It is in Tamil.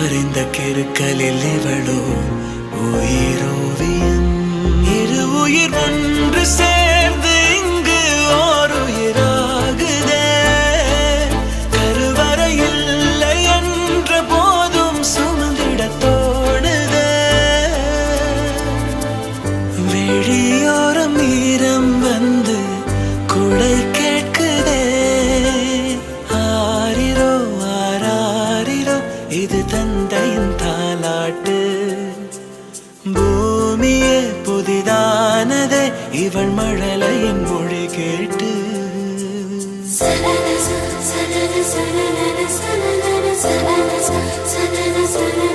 வரைந்த கிருக்கலில் இவளோ உயிரோவியம். இரு உயிர் ஒன்று சேர்ந்து இங்கு ஓர் உயிராகுதே. கருவறை இல்லை என்ற போதும் சுமந்திட தோணுதே. வெளியோரம் ஈரம் வந்து குடை கேட்குதே. ஆரிரோ ஆராரிரோ இது தந்தையின் தாலாட்டு. பூமியே புதிதானதே இவள் மழலையின் மொழி கேட்டு. சனன சனன சனன சனன சனன சனன சனன